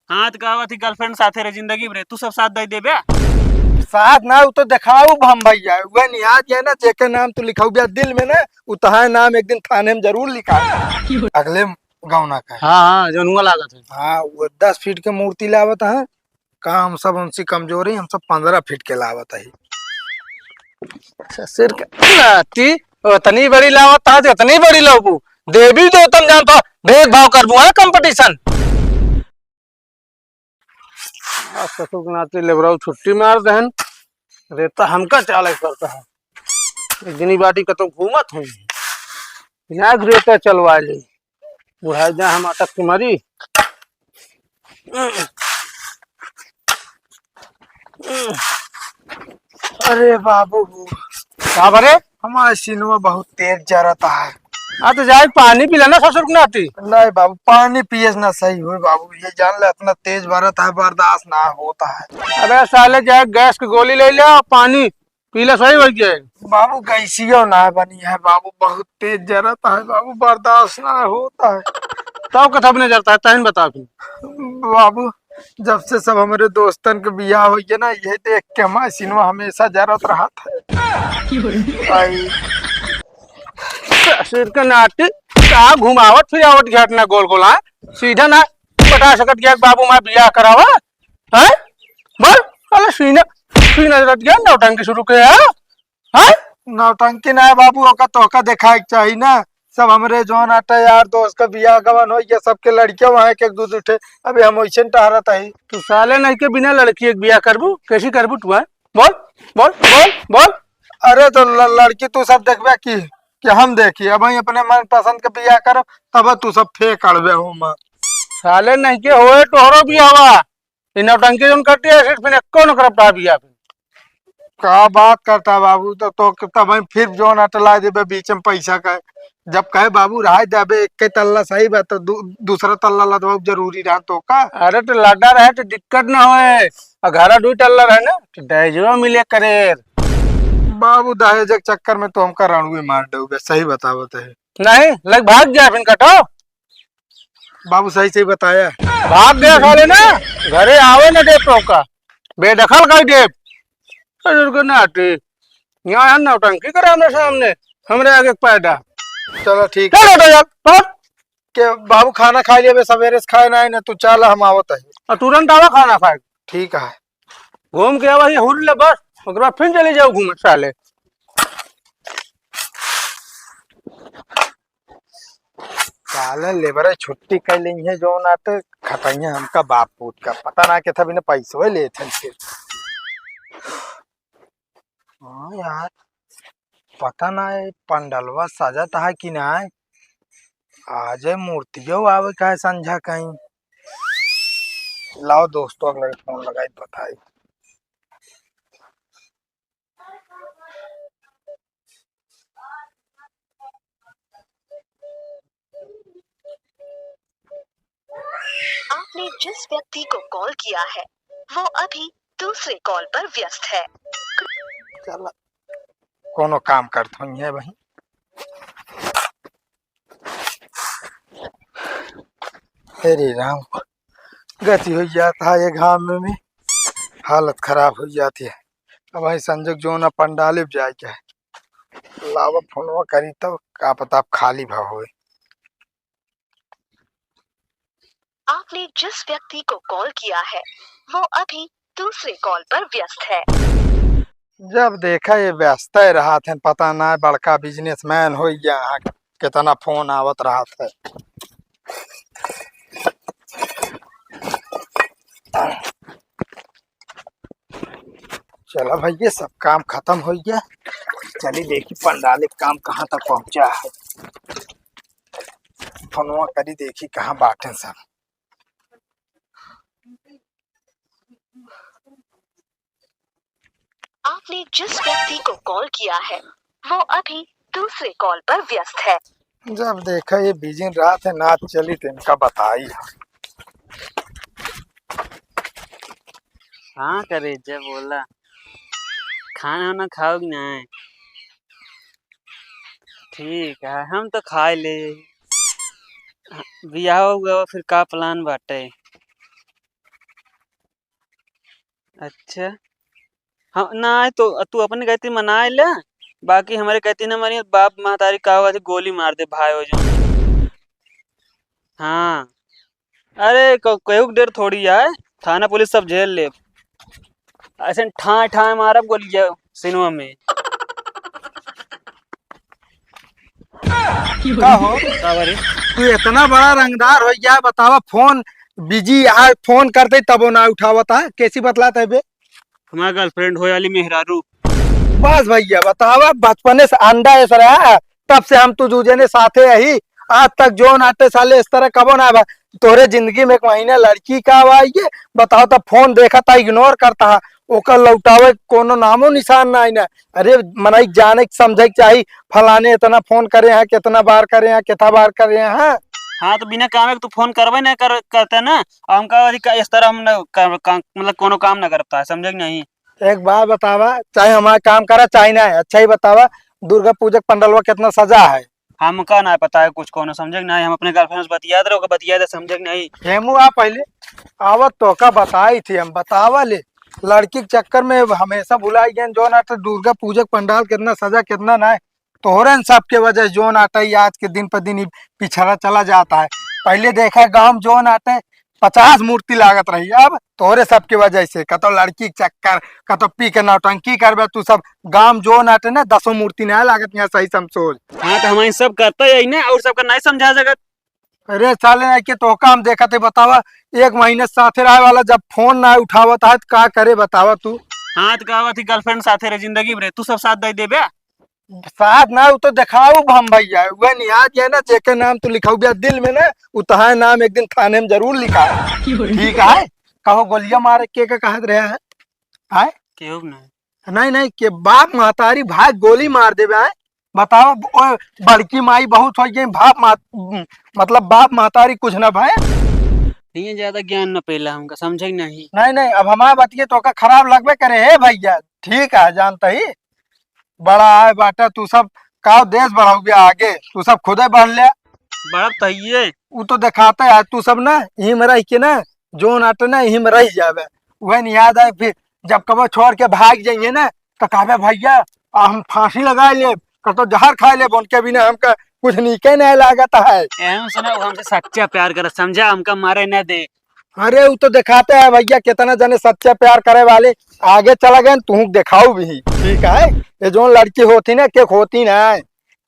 हाँ तो कहवा थी गर्लफ्रेंड साथे रे जिंदगी भरे तू सब साथ दे देबे। साथ ना उ तो दिखाऊ हम भैया वह निहाज है ना जेके नाम तू लिखाऊ बिया दिल में ना उतहा नाम एक दिन थाने में जरूर लिखा अगले गौना का। हाँ हाँ जनुआ लागत है। हाँ वो 10 फीट के मूर्ति लावत है का हम सब उनसे कमजोरी हम सब 15 फीट के लावत है। सिर नाती उतनी बड़ी लावत था उतनी बड़ी लाऊ देवी तो तुम जानता भेदभाव कर बुआ कंपटीशन। ससुर के नाते लेबराऊ छुट्टी मार दहन रेता हमका चाल करता है गिनी बाटी का तो घूमत हुई यहाँ रेता चलवा ली बुढ़ा जा हम अटक के मरी। अरे बाबू का बरे हमारा सिनेमा बहुत तेज जरता है। हाँ तो जाए पानी पिला ना ससुर के नाती। नहीं बाबू पानी पिए ना सही हो बाबू ये जान ले इतना तेज बरत है बर्दाश्त ना होता है। अरे साले जाए गैस की गोली ले लिया पानी पीला सही हो जाए। बाबू गैसियो ना बनी है बाबू बहुत तेज जरता है बाबू बर्दाश्त ना होता है। तब कथा भी नहीं जरता है तहन बता फिर। बाबू जब से सब हमारे दोस्तन के बियाह हो गया ना ये देख के हमारा सिनेमा हमेशा जरत रहा था। सिर का नाटी का घुमावट फिरावट घटना गोल गोल है सीधा ना बता सकत गया बाबू मैं बियाह करावा है बोल अरे सीना सीना जरत गया नौटंकी शुरू के है नौटंकी ना है बाबू ओका तोका दिखाए के चाहिए ना सब हमरे जोन आटा यार दोस्त का बियाह गवन हो गया सबके लड़कियों वहां एक दूध उठे अभी हम वैसे टहरत है। तू साले नहीं के बिना लड़की एक बियाह करबू कैसी करबू तू है बोल बोल बोल बोल। अरे तो लड़की तू सब देखबे कि हम देखिए अब अपने मन पसंद के बियाह करो तब तू सब फेंक अड़बे हो मां साले नहीं के होए तोहरो बियाह हुआ इन नौटंकी जोन करती है फिर कौन करता बियाह फिर का बात करता बाबू तो तब हम फिर जोन अटला देबे बीच में पैसा का जब कहे बाबू रहा देबे एक के तल्ला सही बात तो दूसरा तल्ला लदवा जरूरी रहा तो का। अरे तो लाडा रहे तो दिक्कत ना होए और घरा डू टल्ला रहे ना तो दहेजवा मिले करे। बाबू दहेज के चक्कर में तो हमका रणुए मार दोगे सही बतावत है। नहीं लग भाग गया फिर कटो बाबू सही सही बताया भाग गया साले ना घरे आवे ना दे का बेदखल कर दे नाटी यहाँ नौटंकी करे हमारे सामने हमरे आगे पैदा। चलो ठीक चलो तो यार तो के बाबू खाना खा लिया सवेरे से खाए ना है ना तू चल हम आवत है। और तुरंत आवा खाना खाए ठीक है घूम के आवा हुर ले बस उसके बाद फिर चले जाओ घूमे साले। साले लेबर छुट्टी कर ली है जो ना तो खटाइया हमका बाप पूत का पता ना के था बिना पैसों ले थे फिर। हाँ यार पता ना है पंडलवा सजा है कि ना है आज मूर्तियों आवे का है संझा कहीं लाओ दोस्तों अगले फोन लगाई बताई। आपने जिस व्यक्ति को कॉल किया है वो अभी दूसरे कॉल पर व्यस्त है। चल कोनो काम करता हूँ है भाई। अरे राम गति हो जाता है ये घाम में हालत खराब हो जाती है। अब भाई संजोग जो ना पंडाले जाए क्या है लावा फोनवा करी तब का पता खाली भाव हो। आपने जिस व्यक्ति को कॉल किया है वो अभी दूसरे कॉल पर व्यस्त है। जब देखा ये व्यस्त रहा थे पता ना बड़का बिजनेसमैन हो गया कितना फोन आवत रहा था। चलो भाई ये सब काम खत्म हो गया चलिए देखी पंडालिक काम कहाँ तक पहुँचा है फोनवा करी देखी कहाँ बाटे सब। आपने जिस व्यक्ति को कॉल किया है वो अभी दूसरे कॉल पर व्यस्त है। जब देखा ये बिजी रात है नाच चली तो इनका बताई। हाँ करे जब बोला खाना वाना खाओगी ना। ठीक है हम तो खा ले बियाह हुआ फिर का प्लान बाटे। अच्छा हाँ ना आए तो तू अपने कहती मना ले, बाकी हमारे कहती ना मारी बाप महतारी का होगा गोली मार दे भाई हो जो। हाँ अरे कहू देर थोड़ी है, थाना पुलिस सब झेल ले। ऐसे ठाए ठाए मारब गोली जाओ सिनेमा में। का हो का बारे? तू इतना बड़ा रंगदार हो गया, बतावा फोन बिजी है, फोन करते तबो ना उठावता है, कैसी बतलाता है बे? हमारा गर्लफ्रेंड हो वाली मेहरारू। बस भैया बतावा, बचपने से अंडा ऐसा रहा है, तब से हम तू दूजे ने साथे रही, आज तक जो नाटे साले इस तरह कबो ना बा। तोरे जिंदगी में एक महीने लड़की का आवा ये बताओ, तब फोन देखा था इग्नोर करता है, ओकर लौटावे कोनो नामो निशान ना आईना। अरे मनई जाने समझे चाहिए, फलाने इतना फोन करे हैं, कितना बार करे हैं, कितना बार करे हैं, हाँ? हाँ तो बिना काम के तू फोन करवे नहीं करते ना, और हमका इस तरह हम मतलब कोनो काम ना करता है, समझे कि नहीं? एक बात बतावा, चाहे हमारा काम करा चाहे ना है, अच्छा ही बतावा, दुर्गा पूजा पंडलवा कितना सजा है? हमका ना पता है कुछ कोनो, समझे कि नहीं? हम अपने गर्लफ्रेंड से बतियात रहो, बतियात समझे कि नहीं? हेमू आ पहले आवत तो का बताई थी, हम बतावा ले लड़की के चक्कर में हमेशा भुलाई गए जो नाट दुर्गा पूजा पंडाल कितना सजा कितना ना है। तोहरे सब के वजह से जो नाटा ही आज के दिन पर दिन ही पिछड़ा चला जाता है। पहले देखा गांव जो नाटे 50 मूर्ति लागत रही, अब तोहरे सब के वजह से कतो लड़की के चक्कर, कतो पी के नौटंकी करबे तू सब, गांव जो नाटे ना 10 मूर्ति ना लागत यहाँ, सही समझोज। हाँ तो हमारी सब करता है ना, और सबका नहीं समझा सकत। अरे साले ना के तो काम देखा थे बतावा, एक महीने से साथे रहे वाला जब फोन ना उठावत है तो का करे बतावा तू? हाँ तो कहा थी गर्लफ्रेंड साथे रहे जिंदगी में, तू सब साथ दे देबे। साथ ना वो तो दिखाऊ हम भैया, वह निहाज है ना, जेके नाम तू लिखाऊ बिया दिल में ना, उतहा नाम एक दिन थाने में जरूर लिखा है। ठीक है, कहो गोलियां मारे के कहत रहे हैं? आए केहू नहीं। नहीं नहीं के बाप महतारी भाई गोली मार देवे है, बताओ। ओए बड़की माई बहुत हो गई, मतलब बाप महतारी कुछ ना भाई। नहीं ज्यादा ज्ञान न पेला हमका, समझे कि नहीं? नहीं नहीं अब हमारा बतिए तो का खराब लगबे करे है भैया, ठीक है जानता ही बड़ा है बाटा, तू सब का देश बढ़ाऊ गया आगे, तू सब खुदे बढ़ ले। बड़ा तहिए वो तो दिखाता है तू सब ना यही में रह के ना, जो नाट ना यही में रह जावे, वह नहीं याद है फिर जब कब छोड़ के भाग जाइए ना तो कहबे भैया हम फांसी लगा ले, तो जहर खा ले, उनके बिना हमका कुछ नीके नहीं लागत है। एहम सुना वो हमसे सच्चा प्यार कर, समझा? हमका मारे न दे। अरे वो तो दिखाते है भैया, कितना जने सच्चा प्यार करे वाले आगे चला गए, तू दिखाऊ भी, ठीक है? ये जो लड़की होती ना के होती ना,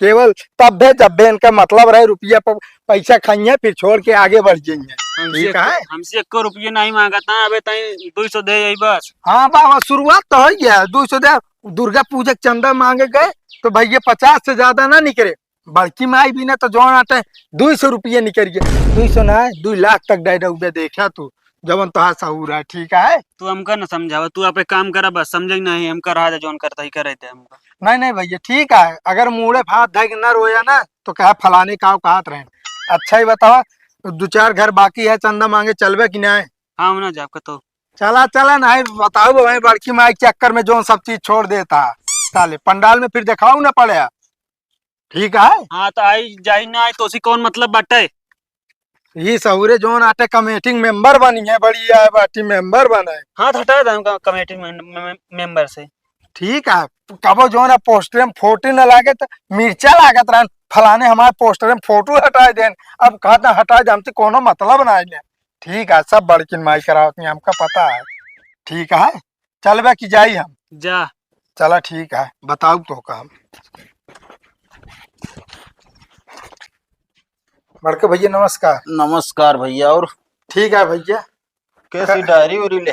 केवल तब भी जब भी इनका मतलब रहे रुपया पैसा खाइए फिर छोड़ के आगे बढ़ जाइए, ठीक है? हमसे 1 रुपये नहीं मांगा था, अबे तई 200 दे यही बस। हाँ बाबा शुरुआत तो हो गया, 200 दे। दुर्गा पूजा के चंदा मांगे गए तो भैया 50 से ज्यादा ना निकले, बड़की माई भी ना तो जो आते 200 रुपये निकल गए, 200 ना 2 लाख तक डायडा देखा तू, जब तो सहूर है, ठीक है? तू हमका न समझावा, तू आपे काम करा बस, समझे कि नहीं? हम करा जोन करता ही करे थे हमका। नहीं नहीं भैया ठीक है, अगर मुड़े हाथ धक न रोया ना तो कहा फलाने का कहत रहे। अच्छा ही बताओ, 2-4 घर बाकी है चंदा मांगे, चलबे कि नहीं? हाँ ना जाप का तो चला चला नहीं बताओ भाई, बड़की माई के चक्कर में जो सब चीज छोड़ देता है साले, पंडाल में फिर दिखाऊ ना पड़े, ठीक है? हाँ तो आई जाई ना आई तो उसी कौन मतलब बाटे? ये सहुरे जोन आटे कमेटी मेंबर बनी है, बढ़िया है बाटी मेंबर बने। हाथ हटा दे हमका कमेटी मेंबर से। ठीक है, कबो जो ना पोस्टर में फोटो न लागे तो मिर्चा लागत रहन, फलाने हमारे पोस्टर में फोटो हटा देन, अब कहता हटा दे, हमसे कोनो मतलब ना है। ठीक है, सब बड़की माई करावत हमका पता है, ठीक है? चलबे की जाई हम? जा चला ठीक है, बताऊ तो का हम। बड़के भैया नमस्कार। नमस्कार भैया। और ठीक है भैया, कैसी डायरी उरी ले?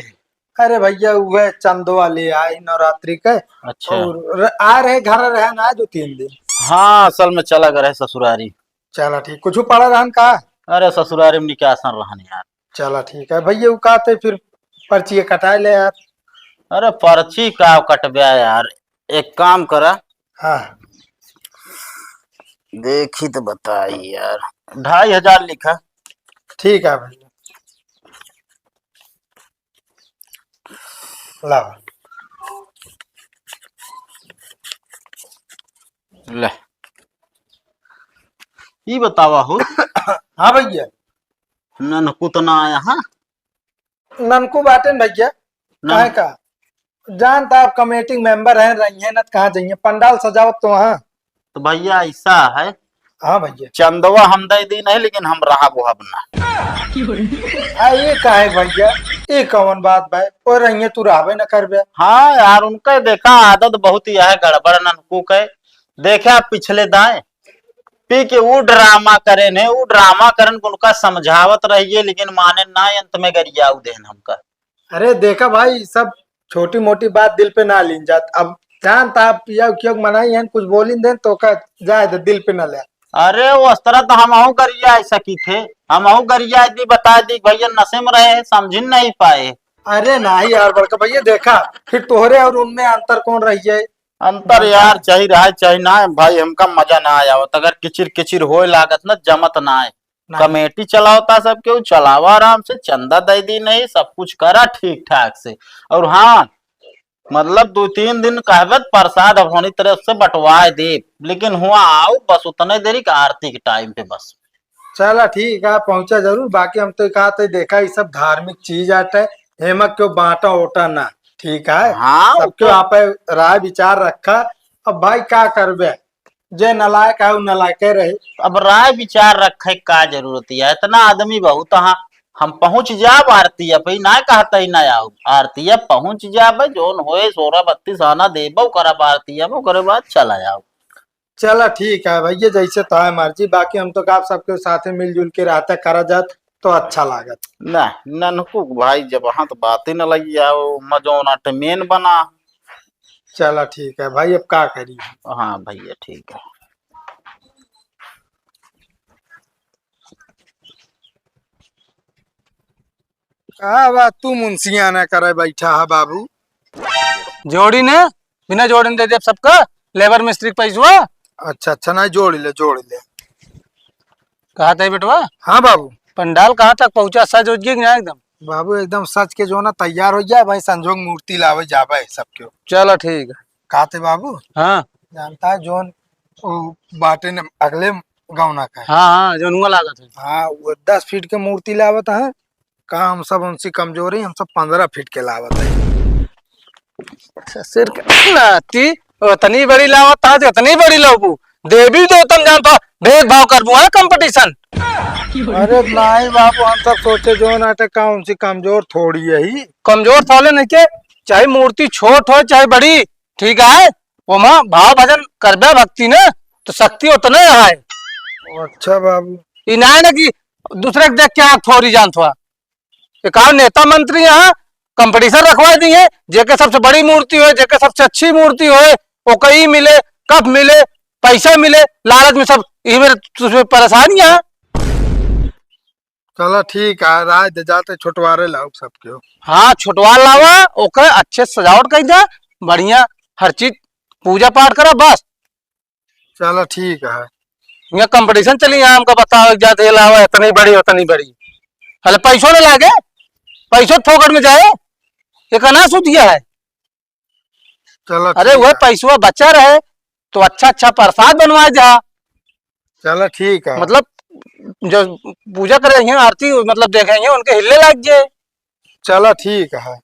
अरे भैया वह चंदवा ले आए नवरात्रि के, अच्छा। और आ रहे घर रहे ना 2-3 दिन। हाँ असल में चला गया है ससुरारी। चला ठीक, कुछ पड़ा रहन का? अरे ससुरारी में निकासन रहन यार। चला ठीक है भैया, वो कहते फिर पर्ची कटाए ले यार। अरे पर्ची का कटबा यार, एक काम करा, हाँ देखी तो बताई यार, 2500 लिखा। ठीक है भैया, लाओ ले ये बतावा हो। हाँ भैया, ननकू तो ना आया? हाँ ननकू बाटे न भैया। ना काहे का जानता आप कमेटी मेंबर हैं रही है ना कहाँ जाइए पंडाल सजावट तो वहाँ। तो भैया ऐसा है, हाँ भैया। चंदवा हम दे दी नहीं, लेकिन हम रहा वो अपना। ये काहे भैया ये कौन बात भाई और रही तू रहबे न करबे। हाँ यार, उनका देखा आदत बहुत ही है गड़बड़ ननकूक है। देखे आप पिछले दाएं पी के वो ड्रामा करे ने, वो ड्रामा करन को उनका समझावत रहिए, लेकिन माने ना, अंत में गरिया देन हमका। अरे देखा भाई सब छोटी मोटी बात दिल पे ना लीन जात। अब जानता आप पिया क्यों मनाई है कुछ बोलिन देन तो का जाए तो दिल पे न ले। अरे वो उस तरह तो हम गरिया ऐसा की थे, हम गरिया दी बता दी भैया नशे में रहे, समझ नहीं पाए। अरे नहीं यार बड़का भैया देखा फिर तोहरे और उनमें अंतर कौन रही है। अंतर यार चाहिए रहा चाहिए ना भाई, हमका मजा ना आया होता अगर किचिर किचिर हो लागत ना, जमत ना आए। कमेटी चलावता सब क्यों चलावा आराम से, चंदा दे दी नहीं, सब कुछ करा ठीक ठाक से। और हाँ मतलब 2-3 दिन कहबत प्रसाद अपनी तरफ से बंटवाए दे, लेकिन हुआ आओ बस उतने देरी का आरती के टाइम पे बस। चला ठीक है पहुंचा जरूर। बाकी हम तो कहा तो देखा ये सब धार्मिक चीज आटा है हेमक क्यों बांटा ओटा ना ठीक है। हाँ सब क्यों आप राय विचार रखा। अब भाई क्या करबे जे नलायक है वो नलायक रहे। अब राय विचार रखे का जरूरत है, इतना आदमी बहुत। हाँ हम पहुंच जाब आरती भाई ना कहता ही ना आओ आरती पहुंच जाब, जोन होए 16-32 आना देबो करब आरती ओकरे बाद चला जाओ। चला ठीक है भैया जैसे तो है मर्जी। बाकी हम तो आप सबके साथ मिलजुल के रहता करा जात तो अच्छा लागत। ना ननकू भाई जब हाँ तो बात ही न लगी आओ, मजो नाटे मेन बना। चला ठीक है भाई अब क्या करी। हाँ भैया ठीक है। कहा बात तू मुंशियाना करे बैठा है बाबू। जोड़ी ने बिना जोड़ी ने दे दे सबका लेबर मिस्त्री का पैसा। अच्छा अच्छा नहीं जोड़ ले जोड़ ले। कहा था बेटवा हाँ बाबू। पंडाल कहाँ तक पहुंचा, सज उज गई ना एकदम। बाबू एकदम सच के जो ना तैयार हो जाए भाई संजोग मूर्ति लावे जावे सब क्यों। चलो ठीक है। कहते बाबू हाँ जानता है जोन वो बाटे ने अगले गौना का है। हाँ हाँ जो नुआ लागत है। हाँ वो 10 फीट के मूर्ति लावत है। कहा हम सब उनसे कमजोरी हम सब 15 फीट के लावत है। सिर नाती उतनी बड़ी लावत था उतनी बड़ी लाबू देवी तो तुम जानता भेदभाव करबू है कंपटीशन। अरे नहीं बाबू हम सब सोचे जो नाटक का उनसे कमजोर थोड़ी है ही। कमजोर थोड़े नहीं के, चाहे मूर्ति छोट हो चाहे बड़ी ठीक है, वो माँ भाव भजन करबे भक्ति ने तो शक्ति उतने है। अच्छा बाबू इना है ना कि दूसरे के देख के आँख थोड़ी जान थोड़ा एक नेता मंत्री यहाँ कंपटीशन रखवा दिए, जेके सबसे बड़ी मूर्ति हो जेके सबसे अच्छी मूर्ति हो वो कहीं मिले कब मिले पैसा मिले लालच में सब ये मेरे तुझे परेशानियां। चलो ठीक है राय दे जाते छुटवारे लाओ सब क्यों। हाँ छुटवा लावा ओके अच्छे से सजावट कर जा बढ़िया हर चीज पूजा पाठ करा बस। चलो ठीक है। यहाँ कंपटीशन चली यहाँ हमका बताओ जाते लावा इतनी बड़ी उतनी बड़ी अरे पैसों न लागे, पैसों फोकट में जाए ये कहना सु दिया है। चलो अरे वह पैसवा बचा रहे तो अच्छा अच्छा प्रसाद बनवाए जा। चलो ठीक है मतलब जो पूजा करेंगे आरती मतलब देखेंगे उनके हिले लग जाए। चलो ठीक है।